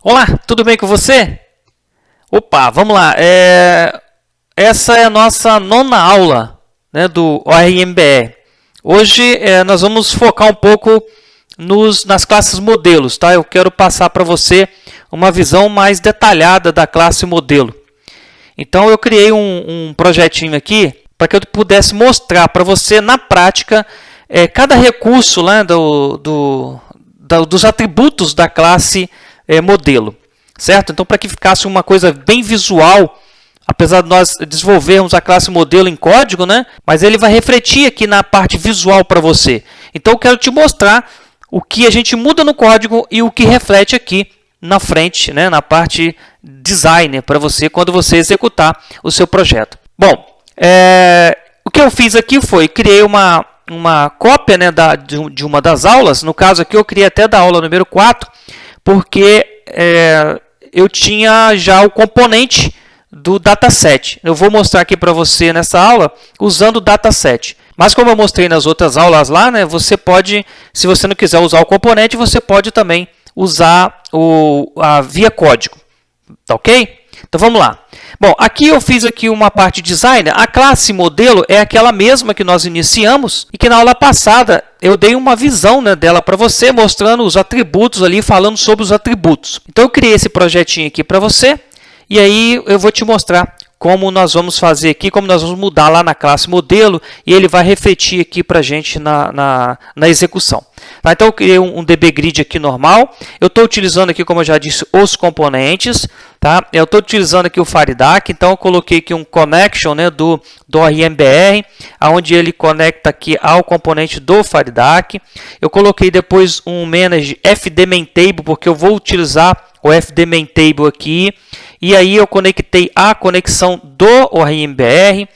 Olá, tudo bem com você? Opa, vamos lá. Essa é a nossa nona aula, né, do ORMBR. Hoje nós vamos focar um pouco nas classes modelos. Tá? Eu quero passar para você uma visão mais detalhada da classe modelo. Então eu criei um projetinho aqui para que eu pudesse mostrar para você na prática cada recurso, né, dos atributos da classe modelo, certo? Então, para que ficasse uma coisa bem visual, apesar de nós desenvolvermos a classe modelo em código, né? Mas ele vai refletir aqui na parte visual para você. Então, eu quero te mostrar o que a gente muda no código e o que reflete aqui na frente, né? Na parte design para você quando você executar o seu projeto. Bom, o que eu fiz aqui foi criei uma cópia, né, de uma das aulas. No caso aqui eu criei até da aula número 4, porque eu tinha já o componente do dataset. Eu vou mostrar aqui para você nessa aula usando o dataset. Mas como eu mostrei nas outras aulas lá, né, você pode, se você não quiser usar o componente, você pode também usar via código. Tá ok? Então vamos lá. Bom, aqui eu fiz aqui uma parte de design. A classe modelo é aquela mesma que nós iniciamos e que na aula passada eu dei uma visão, né, dela para você, mostrando os atributos ali, falando sobre os atributos. Então eu criei esse projetinho aqui para você e aí eu vou te mostrar como nós vamos fazer aqui, como nós vamos mudar lá na classe modelo e ele vai refletir aqui para a gente na execução. Tá? Então eu criei um DB Grid aqui normal. Eu estou utilizando aqui, como eu já disse, os componentes. Tá? Eu estou utilizando aqui o FireDAC, então eu coloquei aqui um connection, né, do ORMBR, onde ele conecta aqui ao componente do FireDAC. Eu coloquei depois um manage FDMainTable, porque eu vou utilizar o FDMainTable aqui. E aí eu conectei a conexão do ORMBR,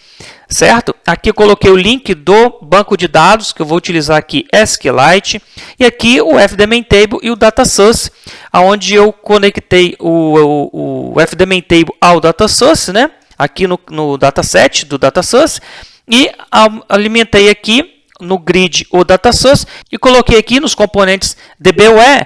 certo? Aqui eu coloquei o link do banco de dados, que eu vou utilizar aqui SQLite. E aqui o FDMainTable e o DataSource, onde eu conectei o FDMainTable ao DataSource, né? Aqui no dataset do DataSource. E alimentei aqui no grid o DataSource e coloquei aqui nos componentes DBWare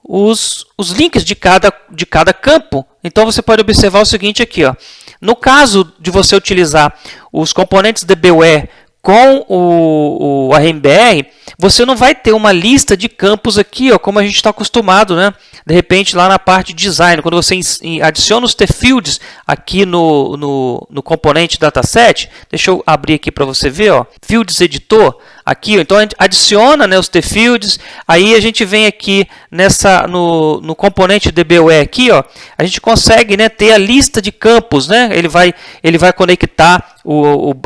os links de cada campo. Então você pode observar o seguinte aqui, ó. No caso de você utilizar os componentes DBWare com o ORMBR, você não vai ter uma lista de campos aqui, ó, como a gente está acostumado, né? De repente, lá na parte de design, quando você adiciona os T-Fields aqui no componente dataset, deixa eu abrir aqui para você ver, ó, Fields Editor, aqui, ó, então a gente adiciona, né, os T-Fields, aí a gente vem aqui no componente DBWare aqui, ó, a gente consegue, né, ter a lista de campos, né? Ele vai conectar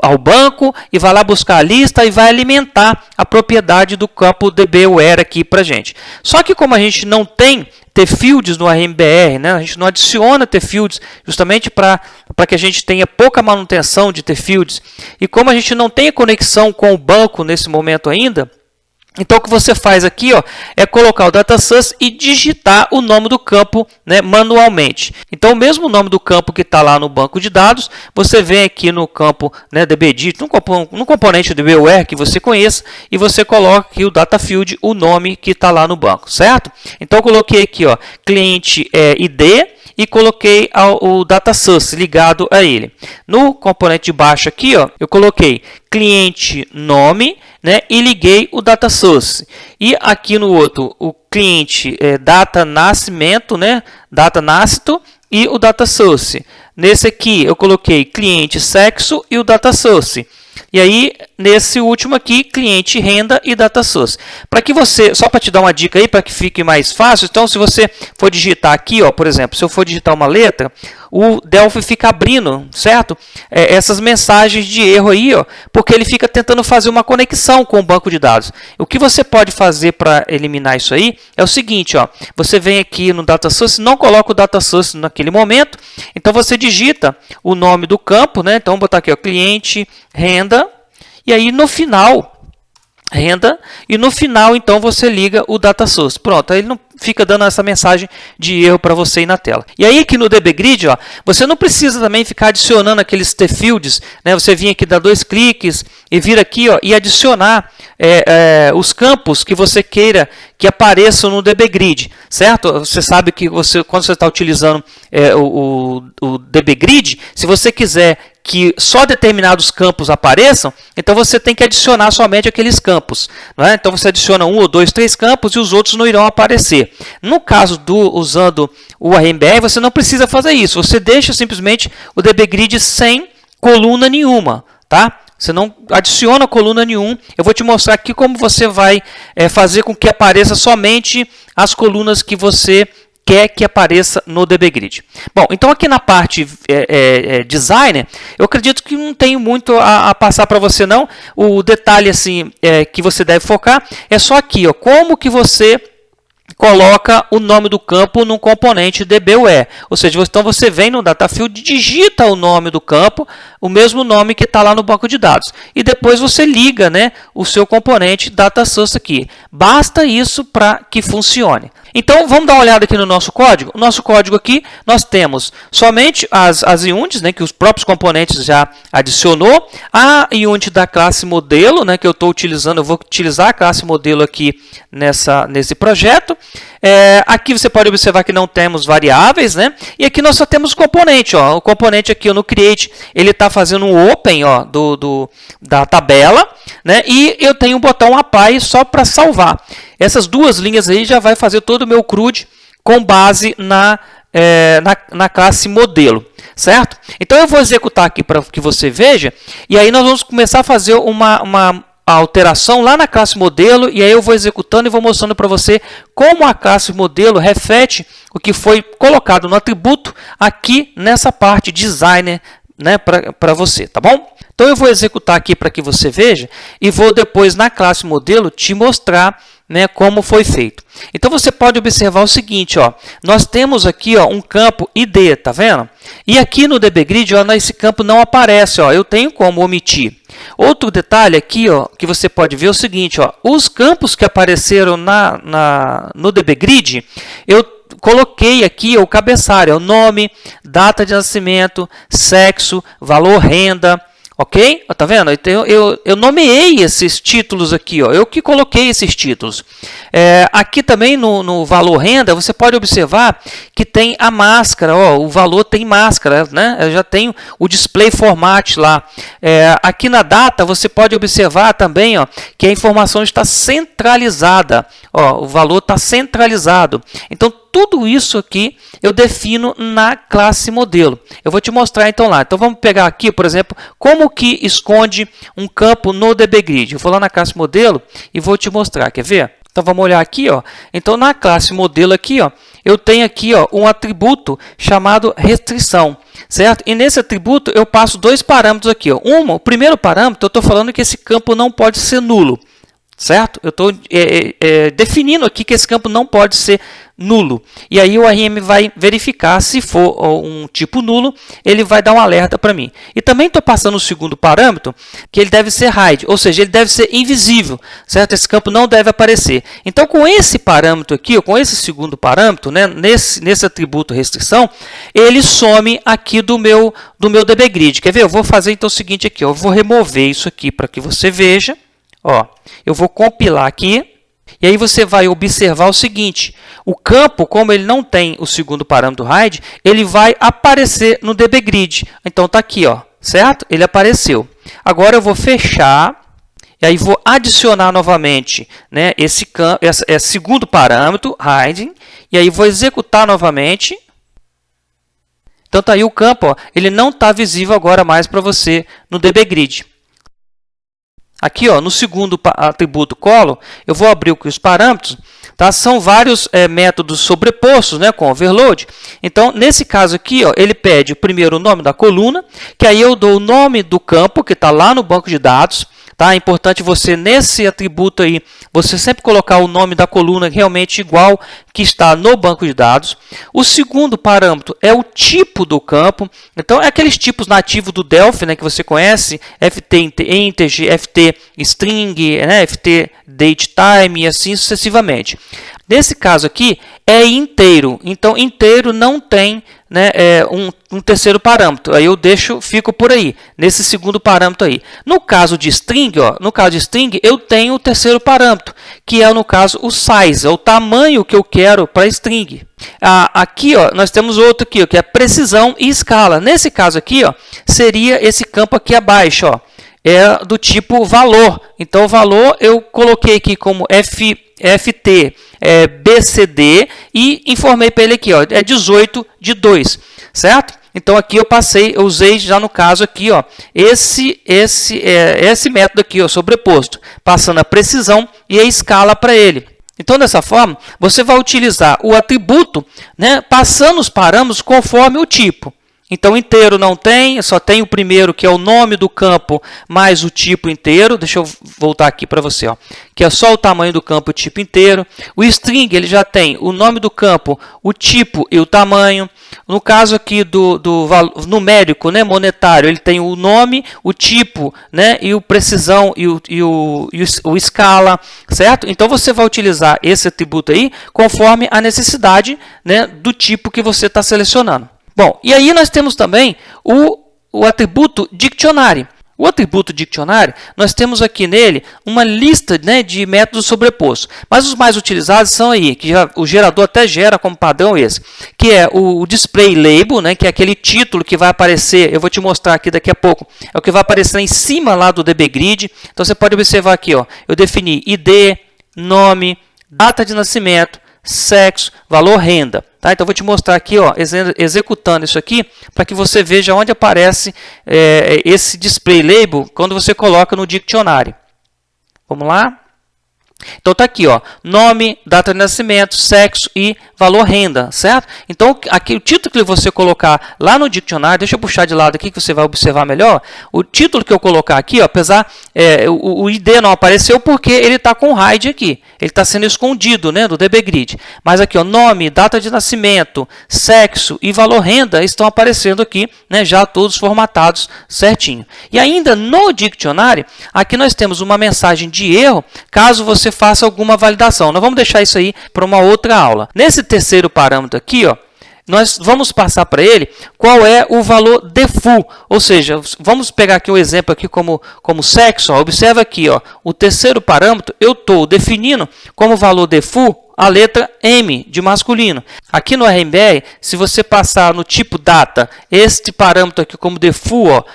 ao banco e vai lá buscar a lista e vai alimentar a propriedade do campo DBWare aqui para a gente. Só que como a gente não tem T-Fields no ORMBR, né? A gente não adiciona T-Fields justamente para que a gente tenha pouca manutenção de T-Fields. E como a gente não tem conexão com o banco nesse momento ainda, então o que você faz aqui, ó, é colocar o DataSource e digitar o nome do campo, né, manualmente. Então o mesmo nome do campo que está lá no banco de dados, você vem aqui no campo, né, DBDit, no componente DBWare que você conheça, e você coloca aqui o DataField, o nome que está lá no banco, certo? Então eu coloquei aqui, ó, cliente ID e coloquei o DataSource ligado a ele. No componente de baixo aqui, ó, eu coloquei cliente nome, né, e liguei o DataSource. E aqui no outro, o cliente data nascimento, né, data nascito e o DataSource. Nesse aqui eu coloquei cliente sexo e o DataSource. E aí, nesse último aqui, cliente renda e DataSource. Para que você, só para te dar uma dica aí, para que fique mais fácil, então se você for digitar aqui, ó, por exemplo, se eu for digitar uma letra, o Delphi fica abrindo, certo? Essas mensagens de erro aí, ó, porque ele fica tentando fazer uma conexão com o banco de dados. O que você pode fazer para eliminar isso aí é o seguinte, ó, você vem aqui no DataSource, não coloca o DataSource naquele momento, então você digita o nome do campo, né? Então vou botar aqui, ó, cliente renda. E aí, no final, renda, e no final, então, você liga o data source. Pronto, aí ele não fica dando essa mensagem de erro para você aí na tela. E aí aqui no DBGrid, ó, você não precisa também ficar adicionando aqueles t-fields, né? Você vir aqui, dar 2 cliques e vir aqui, ó, e adicionar os campos que você queira que apareçam no DBGrid, certo? Você sabe que quando você está utilizando o DBGrid, se você quiser que só determinados campos apareçam, então você tem que adicionar somente aqueles campos, não é? Então você adiciona 1 ou 2, 3 campos e os outros não irão aparecer. No caso usando o ARMBR, você não precisa fazer isso, você deixa simplesmente o DBGrid sem coluna nenhuma, tá? Você não adiciona coluna nenhuma. Eu vou te mostrar aqui como você vai fazer com que apareça somente as colunas que você quer que apareça no DBGrid. Bom, então aqui na parte designer, eu acredito que não tenho muito a passar para você não. O detalhe assim que você deve focar é só aqui, ó, como que você coloca o nome do campo num componente DBWare. Ou seja, então você vem no DataField, digita o nome do campo, o mesmo nome que está lá no banco de dados. E depois você liga, né, o seu componente DataSource aqui. Basta isso para que funcione. Então, vamos dar uma olhada aqui no nosso código. O nosso código aqui, nós temos somente as units, né, que os próprios componentes já adicionou. A unit da classe modelo, né, que eu estou utilizando, eu vou utilizar a classe modelo aqui nesse projeto. Aqui você pode observar que não temos variáveis, né? E aqui nós só temos o componente, ó. O componente aqui no create, ele está fazendo um open, ó, da tabela, né? E eu tenho um botão apply só para salvar. Essas duas linhas aí já vai fazer todo o meu CRUD com base na classe modelo, certo? Então eu vou executar aqui para que você veja, e aí nós vamos começar a fazer uma alteração lá na classe modelo, e aí eu vou executando e vou mostrando para você como a classe modelo reflete o que foi colocado no atributo aqui nessa parte designer, né, para você, tá bom? Então eu vou executar aqui para que você veja e vou depois na classe modelo te mostrar, né, como foi feito. Então você pode observar o seguinte, ó, nós temos aqui, ó, um campo ID, tá vendo? E aqui no DBGrid, ó, esse campo não aparece, ó, eu tenho como omitir. Outro detalhe aqui, ó, que você pode ver é o seguinte, ó, os campos que apareceram no DBGrid, eu coloquei aqui o cabeçalho, o nome, data de nascimento, sexo, valor renda, ok? Tá vendo? Então, eu nomeei esses títulos aqui, ó. Eu que coloquei esses títulos. Aqui também no valor renda, você pode observar que tem a máscara, ó, o valor tem máscara, né? Eu já tenho o display format lá. Aqui na data, você pode observar também, ó, que a informação está centralizada. Ó, o valor está centralizado. Então, tudo isso aqui eu defino na classe modelo. Eu vou te mostrar então lá. Então vamos pegar aqui, por exemplo, como que esconde um campo no DBGrid. Eu vou lá na classe modelo e vou te mostrar. Quer ver? Então vamos olhar aqui, ó. Então na classe modelo aqui, ó, eu tenho aqui, ó, um atributo chamado restrição, certo? E nesse atributo eu passo 2 parâmetros aqui, ó. O primeiro parâmetro eu estou falando que esse campo não pode ser nulo. Certo? Eu estou definindo aqui que esse campo não pode ser nulo. E aí o ARM vai verificar se for um tipo nulo, ele vai dar um alerta para mim. E também estou passando o segundo parâmetro, que ele deve ser hide, ou seja, ele deve ser invisível. Certo? Esse campo não deve aparecer. Então, com esse parâmetro aqui, com esse segundo parâmetro, né, nesse atributo restrição, ele some aqui do meu DBGrid. Quer ver? Eu vou fazer então o seguinte aqui, ó, eu vou remover isso aqui para que você veja. Ó, eu vou compilar aqui, e aí você vai observar o seguinte, o campo, como ele não tem o segundo parâmetro hide, ele vai aparecer no DBGrid. Então está aqui, ó, certo? Ele apareceu. Agora eu vou fechar, e aí vou adicionar novamente, né, esse segundo parâmetro, hiding, e aí vou executar novamente. Então está aí o campo, ó, ele não está visível agora mais para você no DBGrid. Aqui, ó, no segundo atributo column, eu vou abrir aqui os parâmetros, tá? São vários métodos sobrepostos, né, com overload. Então, nesse caso aqui, ó, ele pede primeiro o nome da coluna, que aí eu dou o nome do campo que está lá no banco de dados, Tá? É importante você, nesse atributo aí, você sempre colocar o nome da coluna realmente igual que está no banco de dados. O segundo parâmetro é o tipo do campo. Então, é aqueles tipos nativos do Delphi, né, que você conhece, ft integer, ft string, né, ft datetime e assim sucessivamente. Nesse caso aqui, é inteiro. Então, inteiro não tem, né, um terceiro parâmetro. Aí eu fico por aí, nesse segundo parâmetro aí. No caso de string, eu tenho o terceiro parâmetro, que é, no caso, o size, é o tamanho que eu quero para string. Aqui, nós temos outro aqui, que é precisão e escala. Nesse caso aqui, seria esse campo aqui abaixo, é do tipo valor. Então, o valor eu coloquei aqui como ft bcd e informei para ele aqui, é 18 de 2, certo? Então, aqui eu usei já no caso aqui, esse método aqui, sobreposto, passando a precisão e a escala para ele. Então, dessa forma, você vai utilizar o atributo, né, passando os parâmetros conforme o tipo. Então, inteiro não tem, só tem o primeiro, que é o nome do campo, mais o tipo inteiro. Deixa eu voltar aqui para você, que é só o tamanho do campo e o tipo inteiro. O string, ele já tem o nome do campo, o tipo e o tamanho. No caso aqui do numérico, né, monetário, ele tem o nome, o tipo, né, e o precisão e o escala, certo? Então, você vai utilizar esse atributo aí conforme a necessidade, né, do tipo que você está selecionando. Bom, e aí nós temos também o atributo Dictionary. O atributo Dictionary, nós temos aqui nele uma lista, né, de métodos sobrepostos. Mas os mais utilizados são aí, que o gerador até gera como padrão esse, que é o Display Label, né, que é aquele título que vai aparecer, eu vou te mostrar aqui daqui a pouco, é o que vai aparecer em cima lá do dbGrid. Então, você pode observar aqui, eu defini ID, nome, data de nascimento, sexo, valor, renda. Tá? Então, eu vou te mostrar aqui, executando isso aqui, para que você veja onde aparece esse display label quando você coloca no Dictionary. Vamos lá? Então, está aqui, nome, data de nascimento, sexo e valor renda, certo? Então, aqui o título que você colocar lá no Dictionary, deixa eu puxar de lado aqui que você vai observar melhor. O título que eu colocar aqui, apesar, o ID não apareceu porque ele está com hide aqui. Ele está sendo escondido, né, do dbGrid. Mas aqui, nome, data de nascimento, sexo e valor renda estão aparecendo aqui, né, já todos formatados certinho. E ainda no Dictionary, aqui nós temos uma mensagem de erro, caso você faça alguma validação. Nós vamos deixar isso aí para uma outra aula. Nesse terceiro parâmetro aqui, nós vamos passar para ele qual é o valor default. Ou seja, vamos pegar aqui um exemplo aqui como sexo. Observa aqui, o terceiro parâmetro, eu estou definindo como valor default a letra M de masculino. Aqui no RMBR, se você passar no tipo data, este parâmetro aqui como default,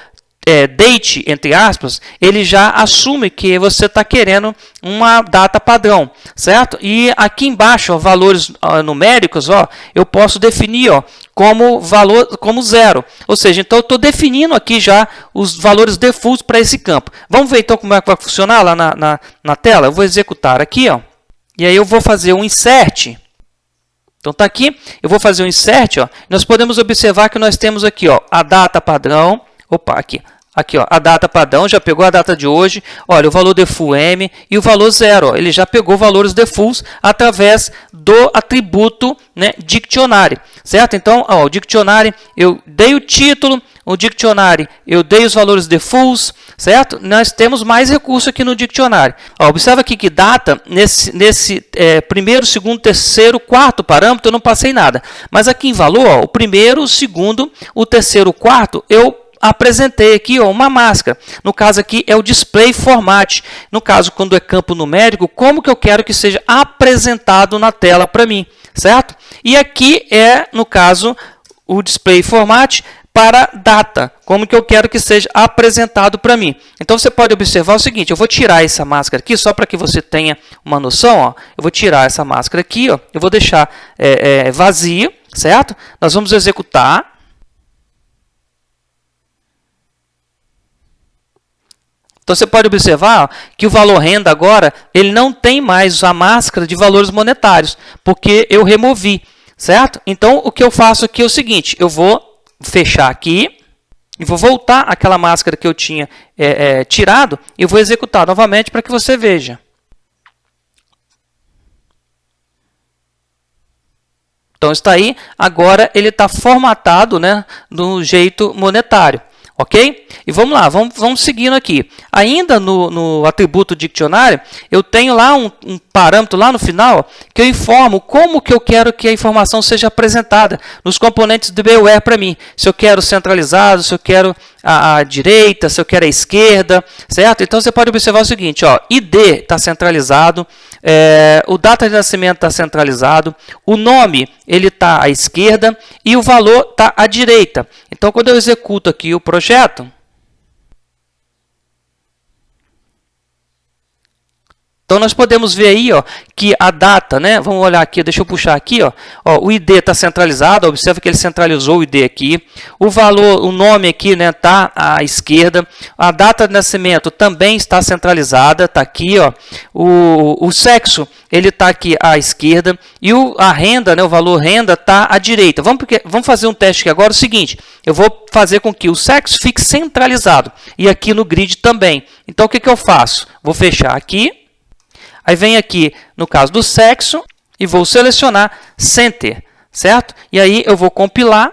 date, entre aspas, ele já assume que você está querendo uma data padrão, certo? E aqui embaixo, valores numéricos, eu posso definir como valor como 0. Ou seja, então eu estou definindo aqui já os valores default para esse campo. Vamos ver então como é que vai funcionar lá na tela? Eu vou executar aqui, e aí eu vou fazer um insert. Então, está aqui, eu vou fazer um insert. Nós podemos observar que nós temos aqui a data padrão. Opa, aqui, a data padrão, já pegou a data de hoje, olha, o valor default M e o valor 0, ele já pegou valores defaults através do atributo, né, Dictionary, certo? Então, o Dictionary, eu dei o título, o Dictionary, eu dei os valores defaults, certo? Nós temos mais recurso aqui no Dictionary. Observa aqui que data, nesse primeiro, segundo, terceiro, quarto parâmetro, eu não passei nada. Mas aqui em valor, o primeiro, o segundo, o terceiro, o quarto, eu apresentei aqui uma máscara. No caso aqui é o display format. No caso, quando é campo numérico, como que eu quero que seja apresentado na tela para mim, certo? E aqui é, no caso, o display format para data, como que eu quero que seja apresentado para mim. Então, você pode observar o seguinte, eu vou tirar essa máscara aqui, só para que você tenha uma noção, eu vou tirar essa máscara aqui, eu vou deixar vazio, certo? Nós vamos executar. Então, você pode observar que o valor renda agora, ele não tem mais a máscara de valores monetários, porque eu removi, certo? Então, o que eu faço aqui é o seguinte, eu vou fechar aqui, e vou voltar àquela máscara que eu tinha tirado e vou executar novamente para que você veja. Então está aí, agora ele está formatado, né, do jeito monetário. Ok? E vamos lá, vamos seguindo aqui. Ainda no atributo diccionário, eu tenho lá um parâmetro lá no final que eu informo como que eu quero que a informação seja apresentada nos componentes do BWare para mim. Se eu quero centralizado, se eu quero a direita, se eu quero a esquerda, certo? Então você pode observar o seguinte, ó, ID está centralizado, o data de nascimento está centralizado, o nome ele está à esquerda e o valor está à direita. Então, quando eu executo aqui o projeto, então nós podemos ver aí, ó, que a data, né? Vamos olhar aqui, deixa eu puxar aqui, ó, o ID está centralizado, observa que ele centralizou o ID aqui. O valor, o nome aqui, né, está à esquerda. A data de nascimento também está centralizada, está aqui, ó. O sexo, ele está aqui à esquerda e a renda, né, o valor renda está à direita. Vamos fazer um teste aqui agora, o seguinte, eu vou fazer com que o sexo fique centralizado e aqui no grid também. Então, o que eu faço? Vou fechar aqui. Aí vem aqui, no caso do sexo, e vou selecionar Center, certo? E aí eu vou compilar.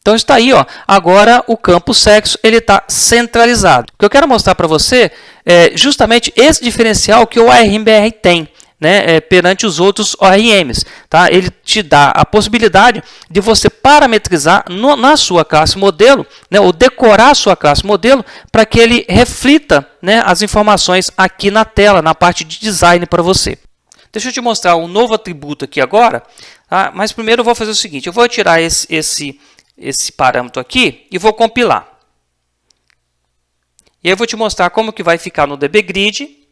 Então está aí, ó. Agora o campo sexo ele está centralizado. O que eu quero mostrar para você é justamente esse diferencial que o ORM-BR tem, né, perante os outros ORMs. Tá? Ele te dá a possibilidade de você parametrizar na sua classe modelo, né, ou decorar a sua classe modelo para que ele reflita, né, as informações aqui na tela, na parte de design para você. Deixa eu te mostrar um novo atributo aqui agora, tá? Mas primeiro eu vou fazer o seguinte, eu vou tirar esse parâmetro aqui e vou compilar. E aí eu vou te mostrar como que vai ficar no dbgrid.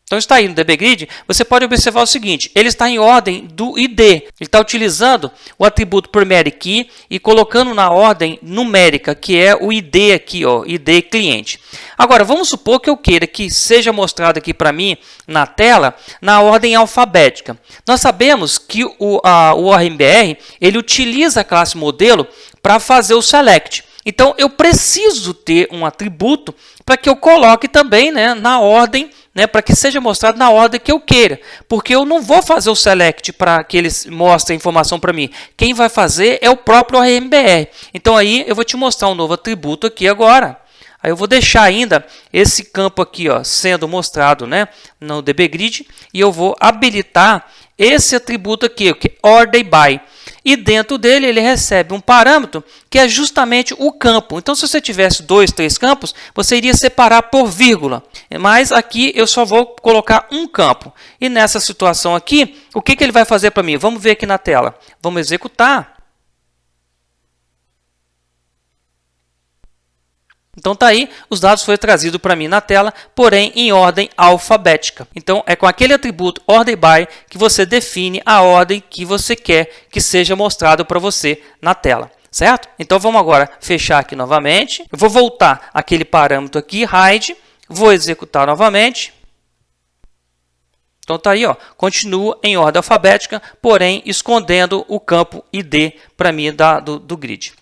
Então, está aí no dbgrid, você pode observar o seguinte, ele está em ordem do ID. Ele está utilizando o atributo primary key e colocando na ordem numérica, que é o ID aqui, ó, ID cliente. Agora, vamos supor que eu queira que seja mostrado aqui para mim na tela na ordem alfabética. Nós sabemos que o ORM-BR ele utiliza a classe modelo para fazer o select. Então, eu preciso ter um atributo para que eu coloque também, né, na ordem, né, para que seja mostrado na ordem que eu queira. Porque eu não vou fazer o select para que ele mostre a informação para mim. Quem vai fazer é o próprio ORM-BR. Então, aí eu vou te mostrar um novo atributo aqui agora. Aí eu vou deixar ainda esse campo aqui, ó, sendo mostrado, né, no dbgrid. E eu vou habilitar esse atributo aqui, que é order by. E dentro dele ele recebe um parâmetro que é justamente o campo. Então, se você tivesse 2, 3 campos, você iria separar por vírgula. Mas aqui eu só vou colocar um campo. E nessa situação aqui, o que ele vai fazer para mim? Vamos ver aqui na tela. Vamos executar. Então, está aí, os dados foram trazidos para mim na tela, porém em ordem alfabética. Então, é com aquele atributo order by que você define a ordem que você quer que seja mostrado para você na tela. Certo? Então, vamos agora fechar aqui novamente. Eu vou voltar aquele parâmetro aqui, hide, vou executar novamente. Então, está aí, ó, continua em ordem alfabética, porém escondendo o campo ID para mim do grid.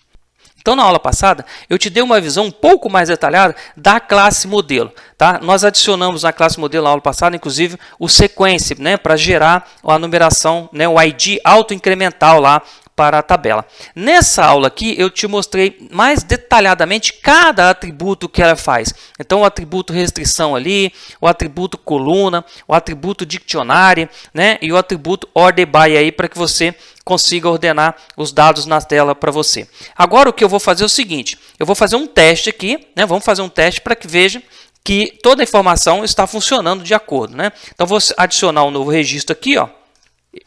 Então, na aula passada, eu te dei uma visão um pouco mais detalhada da classe modelo. Tá? Nós adicionamos na classe modelo na aula passada, inclusive, o sequence, né, para gerar a numeração, né, o ID autoincremental lá para a tabela. Nessa aula aqui, eu te mostrei mais detalhadamente cada atributo que ela faz. Então, o atributo restrição ali, o atributo coluna, o atributo dictionário, né, e o atributo order by aí para que você consiga ordenar os dados na tela para você. Agora, o que eu vou fazer é o seguinte, eu vou fazer um teste aqui, né, vamos fazer um teste para que veja que toda a informação está funcionando de acordo. Né? Então, vou adicionar um novo registro aqui. Ó.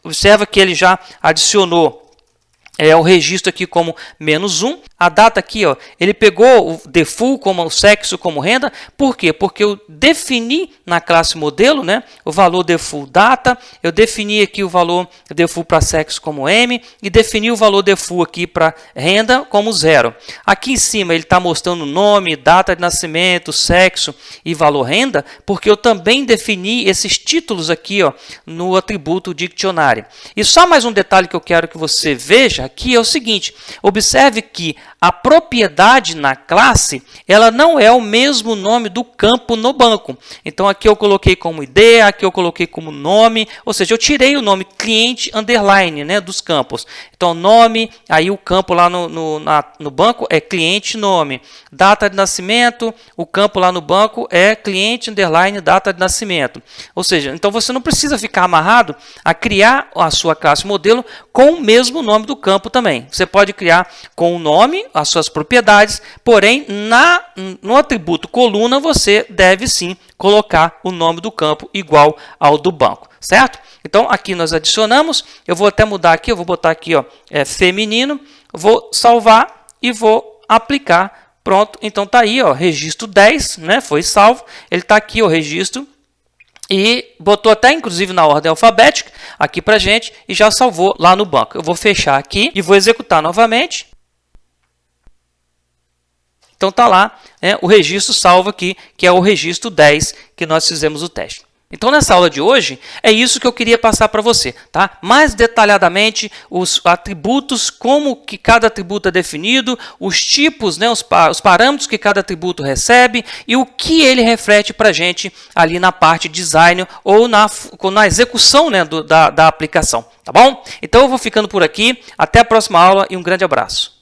Observa que ele já adicionou o registro aqui como -1. A data aqui, ó, ele pegou o default como o sexo como renda. Por quê? Porque eu defini na classe modelo, né, o valor default data, eu defini aqui o valor default para sexo como M e defini o valor default aqui para renda como 0. Aqui em cima ele está mostrando nome, data de nascimento, sexo e valor renda, porque eu também defini esses títulos aqui, ó, no atributo Dictionary. E só mais um detalhe que eu quero que você veja aqui é o seguinte: observe que a propriedade na classe, ela não é o mesmo nome do campo no banco. Então aqui eu coloquei como ID, aqui eu coloquei como nome, ou seja, eu tirei o nome cliente underline, né, dos campos. Então nome, aí o campo lá no banco é cliente nome. Data de nascimento, o campo lá no banco é cliente underline data de nascimento. Ou seja, então você não precisa ficar amarrado a criar a sua classe modelo com o mesmo nome do campo também. Você pode criar com o nome, as suas propriedades, porém no atributo coluna você deve sim colocar o nome do campo igual ao do banco, certo? Então aqui nós adicionamos, eu vou até mudar aqui, eu vou botar aqui, ó, feminino, vou salvar e vou aplicar. Pronto, então tá aí, ó, registro 10, né, foi salvo, ele tá aqui o registro e botou até inclusive na ordem alfabética aqui pra gente e já salvou lá no banco. Eu vou fechar aqui e vou executar novamente. Então tá lá, né, o registro salvo aqui, que é o registro 10 que nós fizemos o teste. Então, nessa aula de hoje, é isso que eu queria passar para você, tá? Mais detalhadamente, os atributos, como que cada atributo é definido, os tipos, né, os parâmetros que cada atributo recebe e o que ele reflete para a gente ali na parte design ou na execução, né, da aplicação, tá bom? Então, eu vou ficando por aqui. Até a próxima aula e um grande abraço.